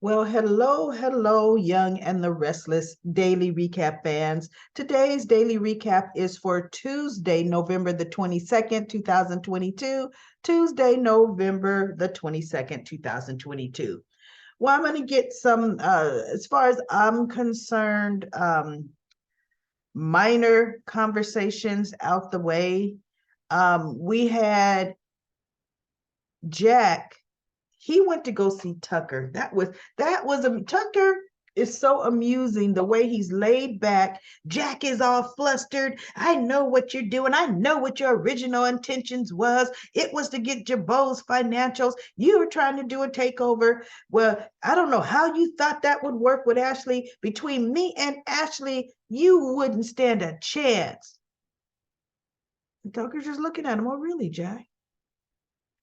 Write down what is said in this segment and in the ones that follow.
Well, hello, Young and the Restless Daily Recap fans. Today's Daily Recap is for Tuesday, November the 22nd, 2022. Tuesday, November the 22nd, 2022. Well, I'm going to get some, as far as I'm concerned, minor conversations out the way. We had Jack. He went to go see Tucker. Tucker is so amusing the way he's laid back. Jack is all flustered. I know what you're doing. I know what your original intentions was. It was to get Jabot's financials. You were trying to do a takeover. Well, I don't know how you thought that would work with Ashley. Between me and Ashley, you wouldn't stand a chance. And Tucker's just looking at him. Oh, really, Jack?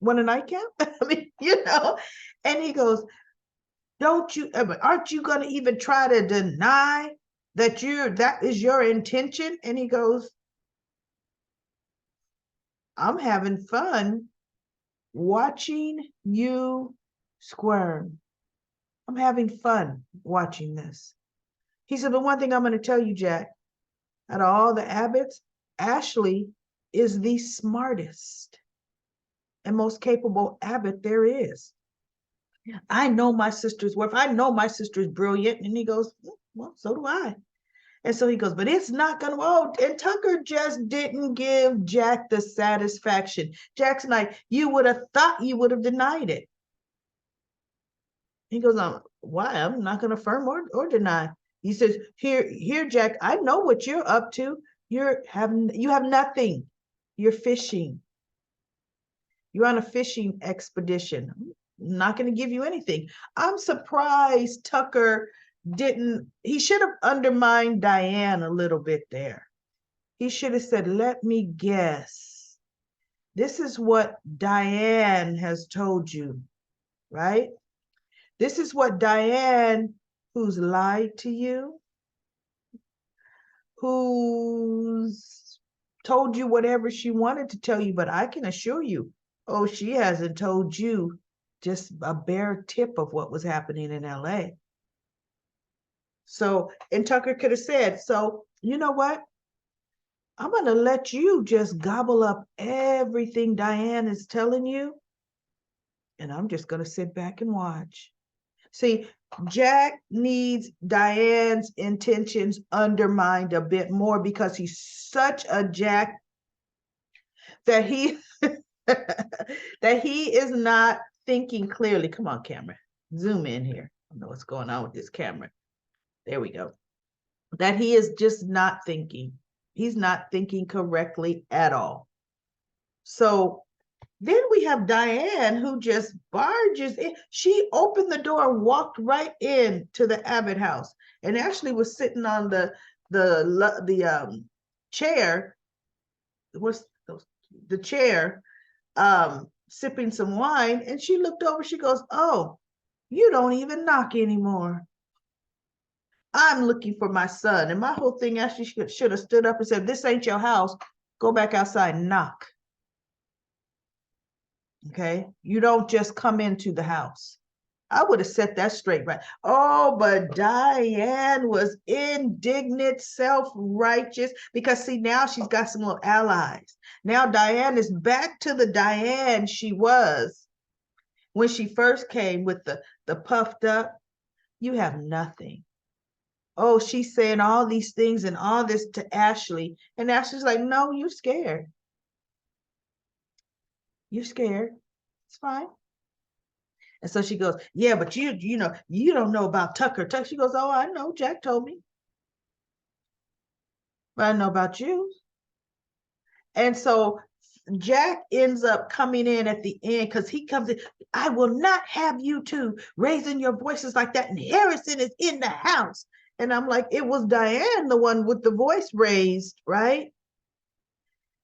Want a nightcap? I mean, and he goes, aren't you going to even try to deny that is your intention? And he goes, I'm having fun watching you squirm. I'm having fun watching this. He said, the one thing I'm going to tell you, Jack, out of all the Abbotts, Ashley is the smartest and most capable Abbott there is. I know my sister's worth. I know my sister's brilliant. And he goes, well, so do I. And so he goes, but it's not going to, oh, and Tucker just didn't give Jack the satisfaction. Jack's like, you would have thought you would have denied it. He goes, why? I'm not going to affirm or deny. He says, here, Jack, I know what you're up to. You have nothing. You're fishing. You're on a fishing expedition. I'm not going to give you anything. I'm surprised Tucker he should have undermined Diane a little bit there. He should have said, let me guess. This is what Diane has told you, right? This is what Diane, who's lied to you, who's told you whatever she wanted to tell you, but I can assure you, oh, she hasn't told you just a bare tip of what was happening in LA. So, and Tucker could have said, so, you know what? I'm going to let you just gobble up everything Diane is telling you, and I'm just going to sit back and watch. See, Jack needs Diane's intentions undermined a bit more because he's such a Jack that he that he is not thinking clearly. Come on, camera. Zoom in here. I don't know what's going on with this camera. There we go. That he is just not thinking. He's not thinking correctly at all. So then we have Diane who just barges in. She opened the door, walked right in to the Abbott house, and Ashley was sitting on the chair. What's the chair? Sipping some wine, and she looked over. She goes, "Oh, you don't even knock anymore. I'm looking for my son." And my whole thing, Ashley should have stood up and said, "This ain't your house. Go back outside and knock." Okay, you don't just come into the house. I would have set that straight, right? Oh, but Diane was indignant, self-righteous, because see, now she's got some little allies. Now Diane is back to the Diane she was when she first came with the puffed up. You have nothing. Oh, she's saying all these things and all this to Ashley. And Ashley's like, no, you're scared. You're scared. It's fine. And so she goes, yeah, but you don't know about Tucker. She goes, oh, I know. Jack told me. But I know about you. And so Jack ends up coming in at the end because he comes in. I will not have you two raising your voices like that. And Harrison is in the house. And I'm like, it was Diane, the one with the voice raised, right?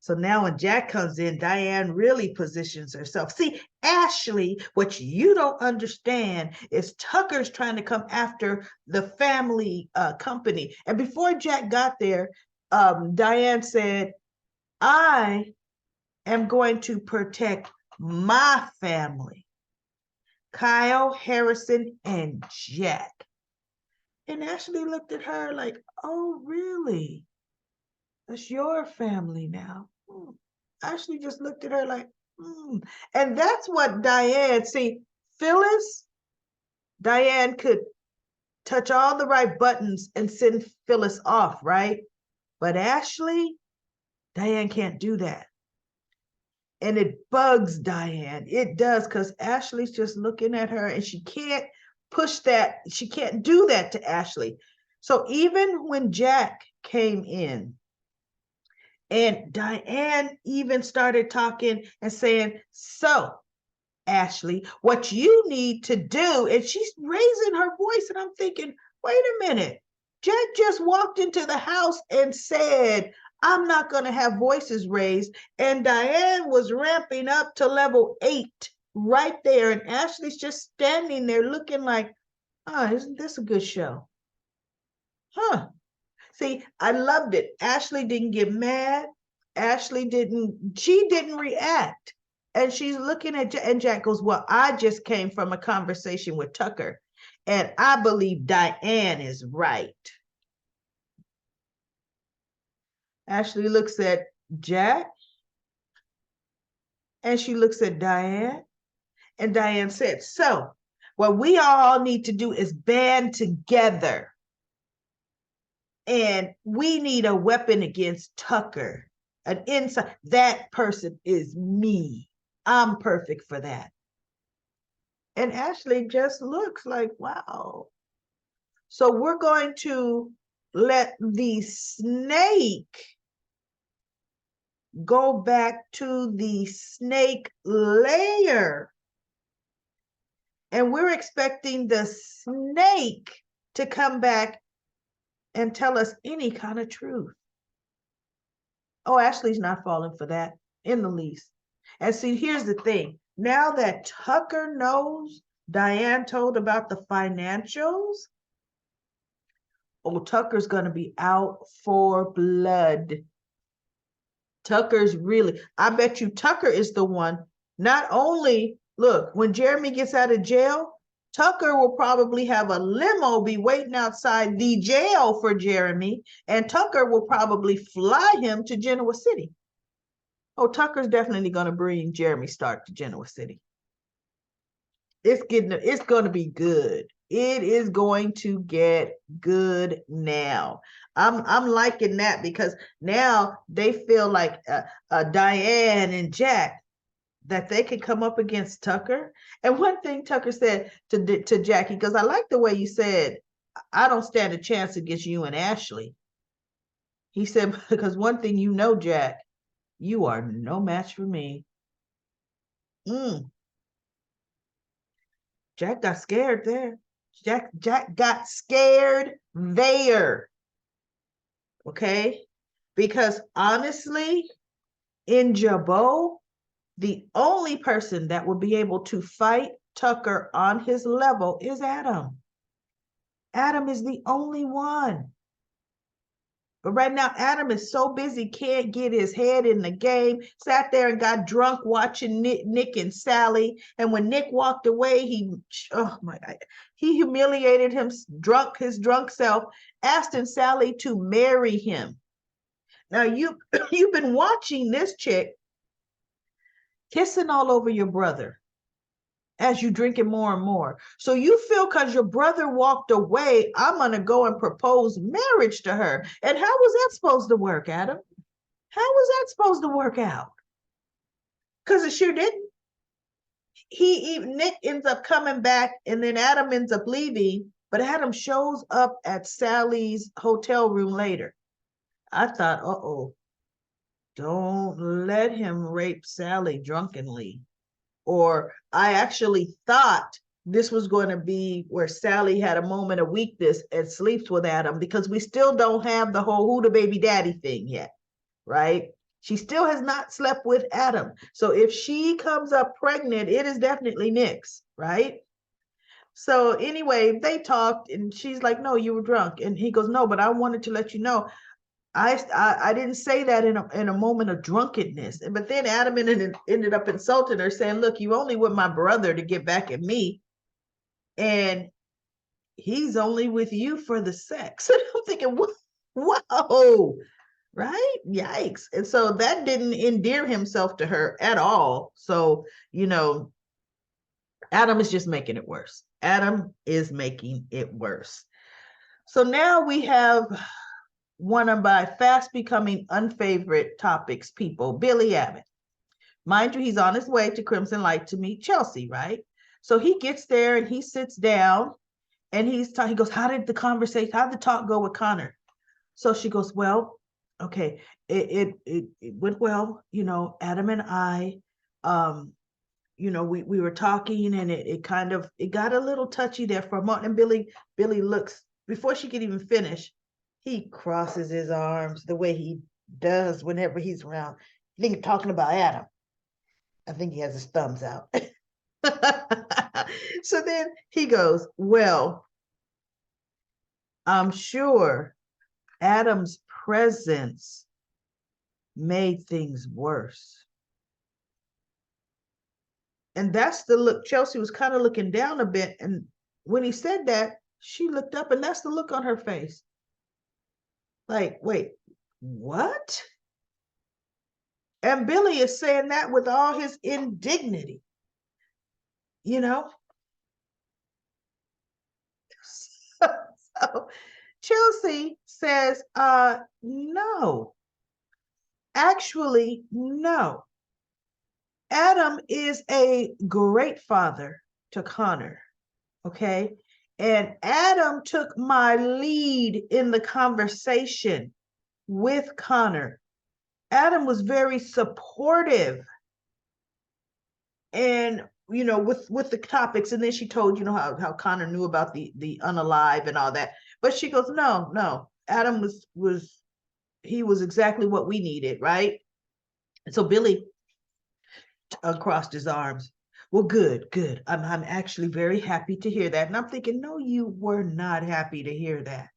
So now when Jack comes in, Diane really positions herself. See, Ashley, what you don't understand is Tucker's trying to come after the family company. And before Jack got there, Diane said, I am going to protect my family. Kyle, Harrison, and Jack. And Ashley looked at her like, oh, really? That's your family now. Ashley just looked at her like, And that's what Diane, see, Phyllis, Diane could touch all the right buttons and send Phyllis off, right? But Ashley, Diane can't do that. And it bugs Diane. It does, because Ashley's just looking at her and she can't push that. She can't do that to Ashley. So even when Jack came in, and Diane even started talking and saying, so, Ashley, what you need to do, and she's raising her voice, and I'm thinking, wait a minute. Jack just walked into the house and said, I'm not going to have voices raised. And Diane was ramping up to level 8 right there. And Ashley's just standing there looking like, oh, isn't this a good show? Huh. See, I loved it. Ashley didn't get mad. She didn't react. And she's looking at Jack, and Jack goes, well, I just came from a conversation with Tucker, and I believe Diane is right. Ashley looks at Jack, and she looks at Diane, and Diane said, so what we all need to do is band together, and we need a weapon against Tucker. An inside, that person is me. I'm perfect for that. And Ashley just looks like, wow. So we're going to let the snake go back to the snake layer. And we're expecting the snake to come back and tell us any kind of truth. Oh, Ashley's not falling for that in the least. And see, here's the thing. Now that Tucker knows Diane told about the financials, oh, Tucker's going to be out for blood. Tucker's really, I bet you Tucker is the one. Not only, look, when Jeremy gets out of jail, Tucker will probably have a limo be waiting outside the jail for Jeremy, and Tucker will probably fly him to Genoa City. Oh, Tucker's definitely going to bring Jeremy Stark to Genoa City. It's going to be good. It is going to get good now. I'm liking that, because now they feel like Diane and Jack, that they can come up against Tucker. And one thing Tucker said to Jack, he goes, I like the way you said, I don't stand a chance against you and Ashley. He said, because one thing you know, Jack, you are no match for me. Jack got scared there. Jack got scared there. Okay? Because honestly, in Jabot, the only person that will be able to fight Tucker on his level is Adam. Adam is the only one. But right now, Adam is so busy, can't get his head in the game, sat there and got drunk watching Nick and Sally. And when Nick walked away, he humiliated his drunk self, asking Sally to marry him. Now, you've been watching this chick kissing all over your brother as you drink it more and more. So you feel because your brother walked away, I'm going to go and propose marriage to her. And how was that supposed to work, Adam? How was that supposed to work out? Because it sure didn't. Nick ends up coming back, and then Adam ends up leaving, but Adam shows up at Sally's hotel room later. I thought, uh-oh, don't let him rape Sally drunkenly. Or I actually thought this was going to be where Sally had a moment of weakness and sleeps with Adam, because we still don't have the whole who the baby daddy thing yet, right? She still has not slept with Adam. So if she comes up pregnant, it is definitely Nick's, right? So anyway, they talked, and she's like, no, you were drunk. And he goes, no, but I wanted to let you know, I didn't say that in a moment of drunkenness. But then Adam ended up insulting her, saying, "Look, you only with my brother to get back at me, and he's only with you for the sex." And I'm thinking, whoa, right? Yikes. And so that didn't endear himself to her at all. So, Adam is just making it worse. Adam is making it worse. So now we have one of my fast becoming unfavorite topics people, Billy Abbott. Mind you, he's on his way to Crimson Light to meet Chelsea, right? So he gets there and he sits down and he goes, how did the talk go with Connor? So she goes, well, okay, it went well. Adam and I, we were talking and it got a little touchy there for a moment. And Billy looks, before she could even finish, he crosses his arms the way he does whenever he's around. I think talking about Adam. I think he has his thumbs out. So then he goes, well, I'm sure Adam's presence made things worse. And that's the look. Chelsea was kind of looking down a bit. And when he said that, she looked up and that's the look on her face. Like, wait, what? And Billy is saying that with all his indignity, you know? So Chelsea says, no, actually, no. Adam is a great father to Connor, okay? And Adam took my lead in the conversation with Connor. Adam was very supportive and with the topics. And then she told how Connor knew about the unalive and all that. But she goes, no, Adam was exactly what we needed, right? And so Billy crossed his arms. Well, good. I'm actually very happy to hear that. And I'm thinking, no, you were not happy to hear that.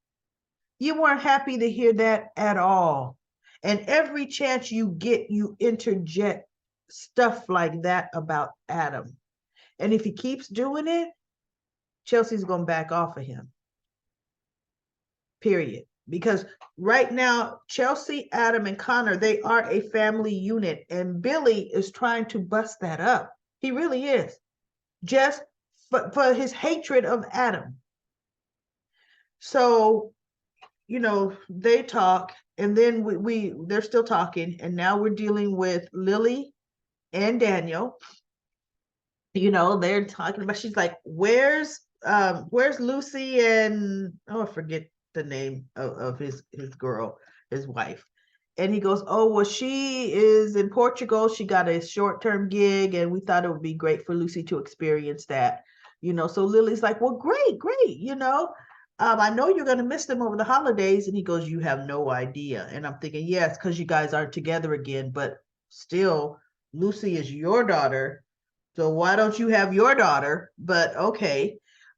You weren't happy to hear that at all. And every chance you get, you interject stuff like that about Adam. And if he keeps doing it, Chelsea's going to back off of him. Period. Because right now, Chelsea, Adam, and Connor, they are a family unit. And Billy is trying to bust that up. He really is. Just for his hatred of Adam. So, they talk, and then they're still talking, and now we're dealing with Lily and Daniel. They're talking about, she's like, where's Lucy and, I forget the name of his girl, his wife. And he goes, oh, well, she is in Portugal. She got a short-term gig, and we thought it would be great for Lucy to experience that. So Lily's like, well, great. I know you're going to miss them over the holidays. And he goes, you have no idea. And I'm thinking, yes, because you guys aren't together again, but still, Lucy is your daughter. So why don't you have your daughter? But okay.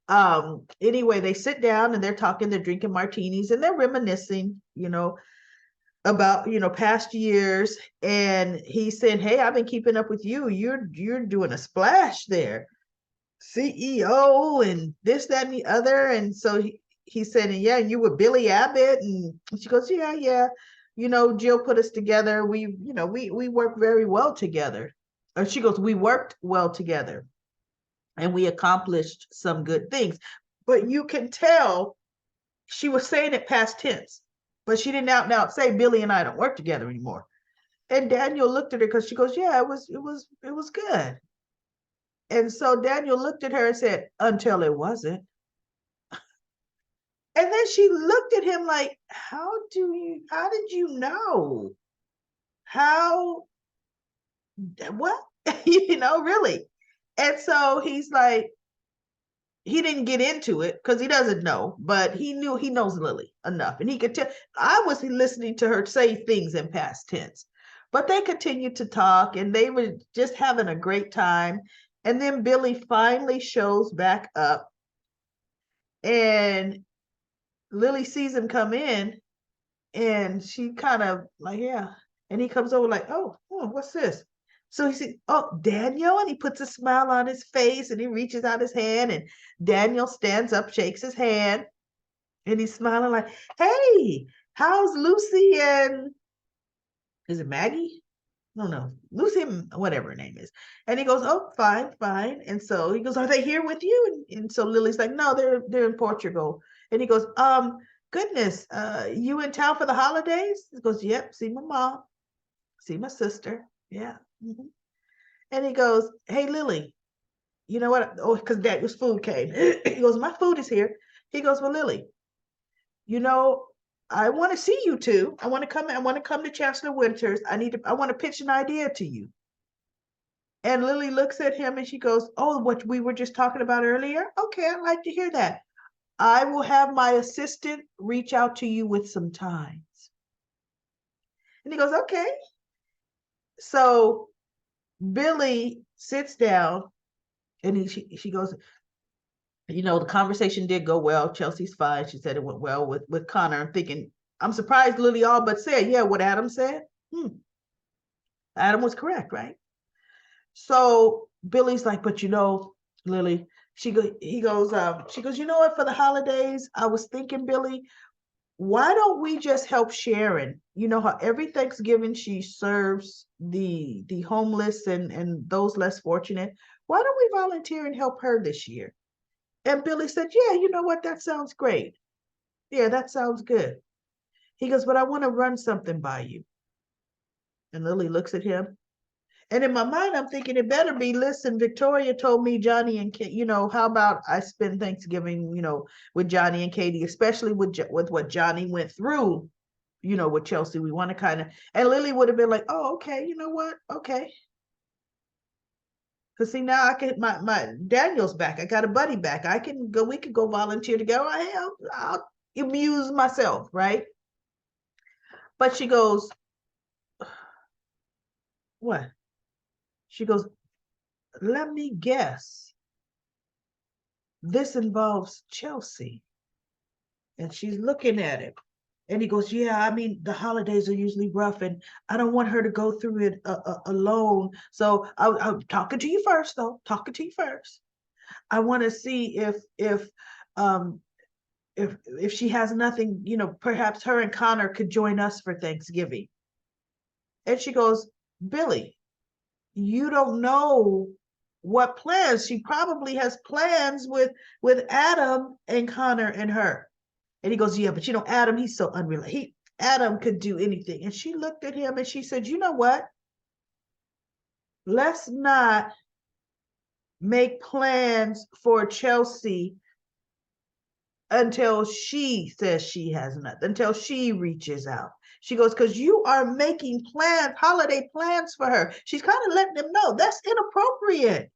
Anyway, they sit down and they're talking, they're drinking martinis and they're reminiscing, about, past years. And he said, hey, I've been keeping up with you. You're doing a splash there. CEO and this, that, and the other. And so he said, and yeah, you were Billy Abbott. And she goes, yeah. Jill put us together. We work very well together. Or she goes, we worked well together and we accomplished some good things. But you can tell she was saying it past tense, but she didn't out and out say Billy and I don't work together anymore. And Daniel looked at her because she goes, yeah, it was good. And so Daniel looked at her and said, until it wasn't. And then she looked at him like, how did you know? What? Really? And so he's like, he didn't get into it because he doesn't know, but he knows Lily enough. And he could tell, I was listening to her say things in past tense, but they continued to talk and they were just having a great time. And then Billy finally shows back up and Lily sees him come in And she kind of like, yeah. And he comes over like, oh, what's this? So he said, oh, Daniel. And he puts a smile on his face and he reaches out his hand and Daniel stands up, shakes his hand, and he's smiling like, hey, how's Lucy and is it Maggie? No, no, Lucy, whatever her name is. And he goes, oh, fine, fine. And so he goes, are they here with you? And so Lily's like, no, they're in Portugal. And he goes, goodness, you in town for the holidays? He goes, yep, see my mom, see my sister. Yeah. Mhm. And he goes, hey, Lily, you know what? Oh, because Daniel's food came. He goes, my food is here. He goes, well, Lily, you know, I want to see you two. I want to come to Chancellor Winters. I want to pitch an idea to you. And Lily looks at him and she goes, oh, what we were just talking about earlier? Okay, I'd like to hear that. I will have my assistant reach out to you with some times. And he goes, okay. So Billy sits down and she goes, the conversation did go well. Chelsea's fine. She said it went well with Connor. I'm thinking, I'm surprised Lily all but said, yeah, what Adam said. Adam was correct, right? So Billy's like, but Lily, she goes, you know what, for the holidays, I was thinking, Billy, why don't we just help Sharon? You know how every Thanksgiving she serves the homeless and those less fortunate. Why don't we volunteer and help her this year? And Billy said, yeah, you know what? That sounds great. Yeah, that sounds good. He goes, but I want to run something by you. And Lily looks at him. And in my mind, I'm thinking it better be, listen, Victoria told me Johnny and Katie, how about I spend Thanksgiving, with Johnny and Katie, especially with what Johnny went through, with Chelsea. We want to kind of, and Lily would have been like, oh, okay, you know what? Okay. Because see, now I can, my Daniel's back. I got a buddy back. We could go volunteer together. I'll amuse myself, right? But she goes, what? She goes, let me guess. This involves Chelsea. And she's looking at him. And he goes, yeah, I mean, the holidays are usually rough and I don't want her to go through it alone. So I'm talking to you first, though. Talking to you first. I want to see um, if she has nothing, perhaps her and Connor could join us for Thanksgiving. And she goes, Billy, you don't know what plans. She probably has plans with Adam and Connor and her. And he goes, yeah, but Adam, he's so unreliable. Adam could do anything. And she looked at him and she said, you know what? Let's not make plans for Chelsea until she says she has nothing, until she reaches out. She goes, because you are making plans, holiday plans for her. She's kind of letting them know that's inappropriate.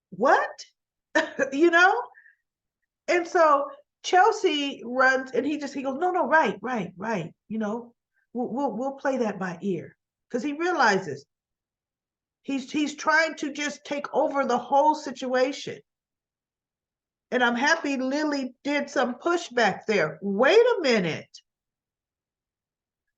What? you know? And so Chelsea runs and he goes, no, right. We'll play that by ear. Because he realizes he's trying to just take over the whole situation. And I'm happy Lily did some pushback there. Wait a minute.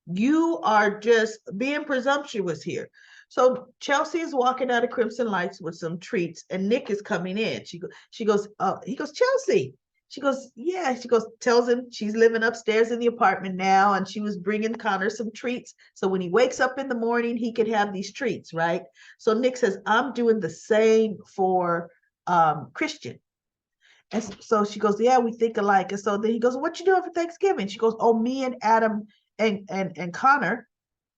You are just being presumptuous here. So Chelsea is walking out of Crimson Lights with some treats, and Nick is coming in. He goes, Chelsea. She goes, yeah. She goes, tells him she's living upstairs in the apartment now, and she was bringing Connor some treats. So when he wakes up in the morning, he could have these treats, right? So Nick says, I'm doing the same for Christian. And so she goes, yeah, we think alike. And so then he goes, what you doing for Thanksgiving? She goes, oh, me and Adam and Connor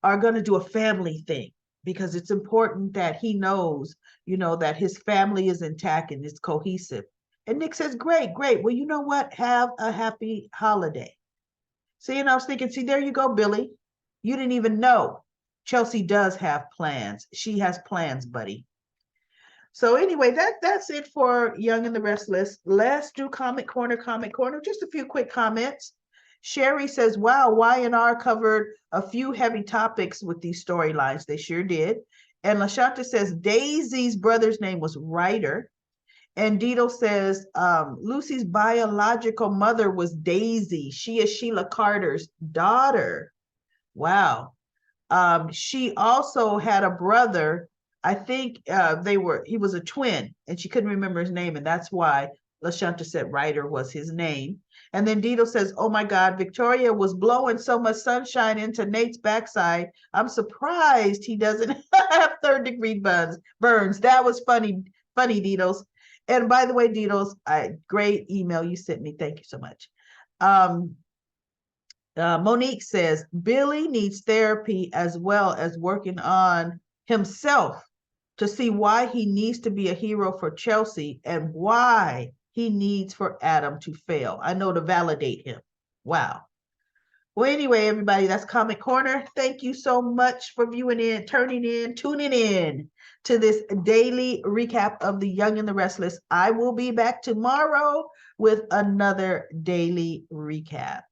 are going to do a family thing because it's important that he knows, that his family is intact and it's cohesive. And Nick says, great. Well, you know what? Have a happy holiday. See, and I was thinking, see, there you go, Billy. You didn't even know. Chelsea does have plans. She has plans, buddy. So anyway, that's it for Young and the Restless. Let's do Comment Corner. Just a few quick comments. Sherry says, wow, Y&R covered a few heavy topics with these storylines. They sure did. And LaShanta says, Daisy's brother's name was Ryder. And Dito says, Lucy's biological mother was Daisy. She is Sheila Carter's daughter. Wow. She also had a brother. I think he was a twin, and she couldn't remember his name, and that's why LaShunta said Ryder was his name. And then Dito says, oh my God, Victoria was blowing so much sunshine into Nate's backside. I'm surprised he doesn't have third-degree burns. That was funny, Ditos. And by the way, Ditos, great email you sent me. Thank you so much. Monique says, Billy needs therapy as well as working on himself to see why he needs to be a hero for Chelsea and why he needs for Adam to fail. I know, to validate him. Wow. Well, anyway, everybody, that's Comic Corner. Thank you so much for tuning in to this daily recap of The Young and the Restless. I will be back tomorrow with another daily recap.